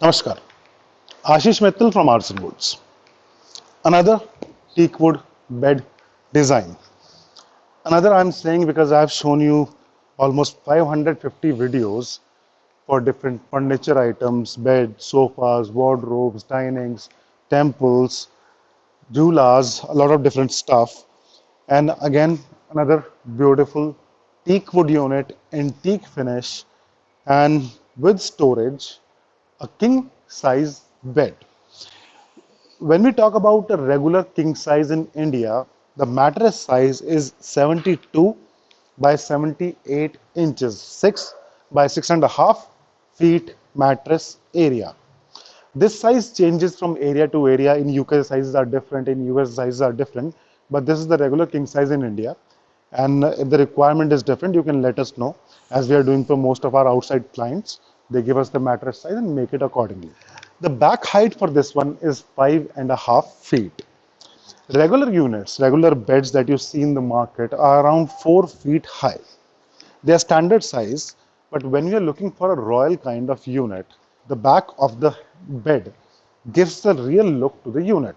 Namaskar. Ashish Mittal from Aarsun Woods. Another teak wood bed design. Another I'm saying because I've shown you almost 550 videos for different furniture items, beds, sofas, wardrobes, dinings, temples, doulas, a lot of different stuff. And again, another beautiful teak wood unit in teak finish and with storage, a king size bed. When we talk about a regular king size in India, the mattress size is 72 by 78 inches, 6 by 6.5 feet mattress area. This size changes from area to area. In UK sizes are different, in US sizes are different, but this is the regular king size in India. And if the requirement is different, you can let us know, as we are doing for most of our outside clients. They give us the mattress size and make it accordingly. The back height for this one is 5.5 feet. Regular units, regular beds that you see in the market are around 4 feet high. They are standard size, but when you are looking for a royal kind of unit, the back of the bed gives the real look to the unit.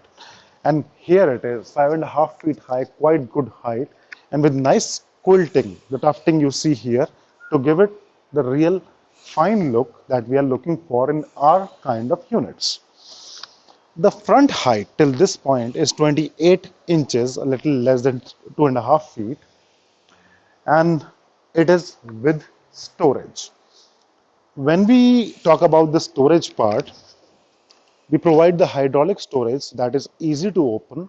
And here it is, 5.5 feet high, quite good height, and with nice quilting, the tufting you see here, to give it the real fine look that we are looking for in our kind of units. The front height till this point is 28 inches, a little less than 2.5 feet, and it is with storage. When we talk about the storage part, we provide the hydraulic storage that is easy to open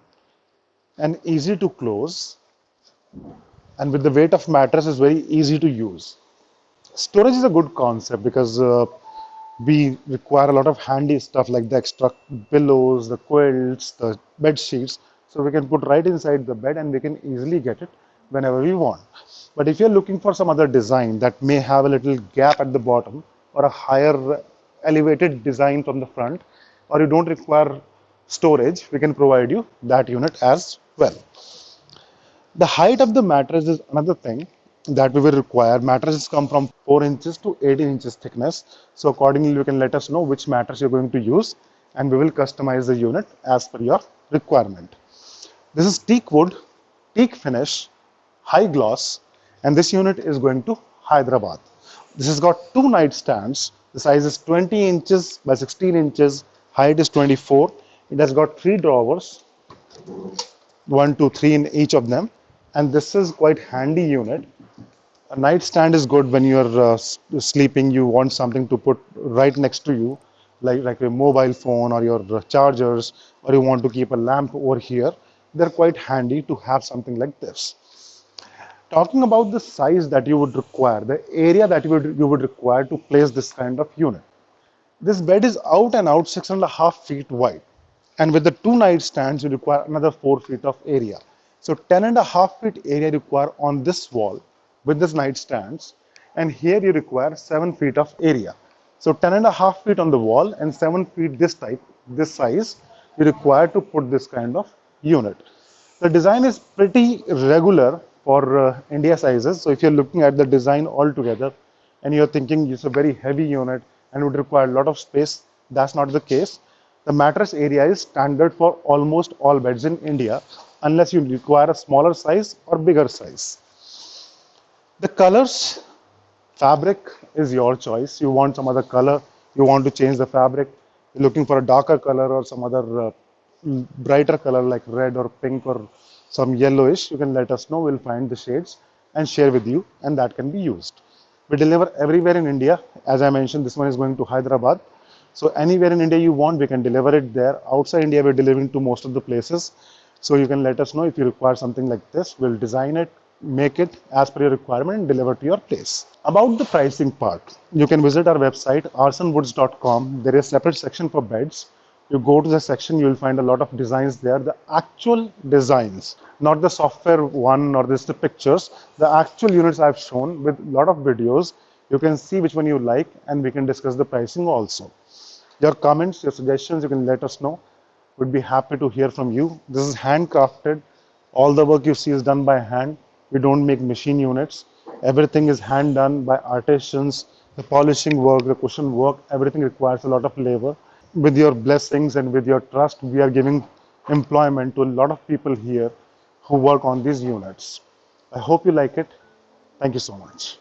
and easy to close, and with the weight of mattress is very easy to use. Storage is a good concept because we require a lot of handy stuff like the extra pillows, the quilts, the bed sheets. So we can put right inside the bed and we can easily get it whenever we want. But if you're looking for some other design that may have a little gap at the bottom or a higher elevated design from the front, or you don't require storage, we can provide you that unit as well. The height of the mattress is another thing that we will require. Mattresses come from 4 inches to 18 inches thickness. So accordingly, you can let us know which mattress you're going to use and we will customize the unit as per your requirement. This is teak wood, teak finish, high gloss, and this unit is going to Hyderabad. This has got two nightstands. The size is 20 inches by 16 inches, height is 24. It has got 3 drawers, 1, 2, 3 in each of them, and this is quite handy unit. A nightstand is good when you're sleeping. You want something to put right next to you, like your mobile phone or your chargers, or you want to keep a lamp over here. They're quite handy to have something like this. Talking about the size that you would require, the area that you would require to place this kind of unit. This bed is out and out 6.5 feet wide, and with the 2 nightstands you require another 4 feet of area. So 10.5 feet area required on this wall with this nightstands, and here you require 7 feet of area. So 10.5 feet on the wall and 7 feet this size you require to put this kind of unit. The design is pretty regular for India sizes. So if you're looking at the design altogether and you're thinking it's a very heavy unit and would require a lot of space, that's not the case. The mattress area is standard for almost all beds in India, unless you require a smaller size or bigger size. The colors, fabric is your choice. You want some other color, you want to change the fabric, you're looking for a darker color or some other brighter color like red or pink or some yellowish, you can let us know. We'll find the shades and share with you, and that can be used. We deliver everywhere in India. As I mentioned, this one is going to Hyderabad. So anywhere in India you want, we can deliver it there. Outside India, we're delivering to most of the places. So you can let us know if you require something like this. We'll design it, make it as per your requirement and deliver to your place. About the pricing part, you can visit our website aarsunwoods.com. There is a separate section for beds. You go to the section, you will find a lot of designs there, the actual designs, not the software one or just the pictures, the actual units I've shown with a lot of videos. You can see which one you like and we can discuss the pricing also. Your comments, your suggestions, you can let us know. We'd be happy to hear from you. This is handcrafted. All the work you see is done by hand. We don't make machine units. Everything is hand done by artisans The polishing work, the cushion work, everything requires a lot of labor. With your blessings and with your trust, we are giving employment to a lot of people here who work on these units. I hope you like it. Thank you so much.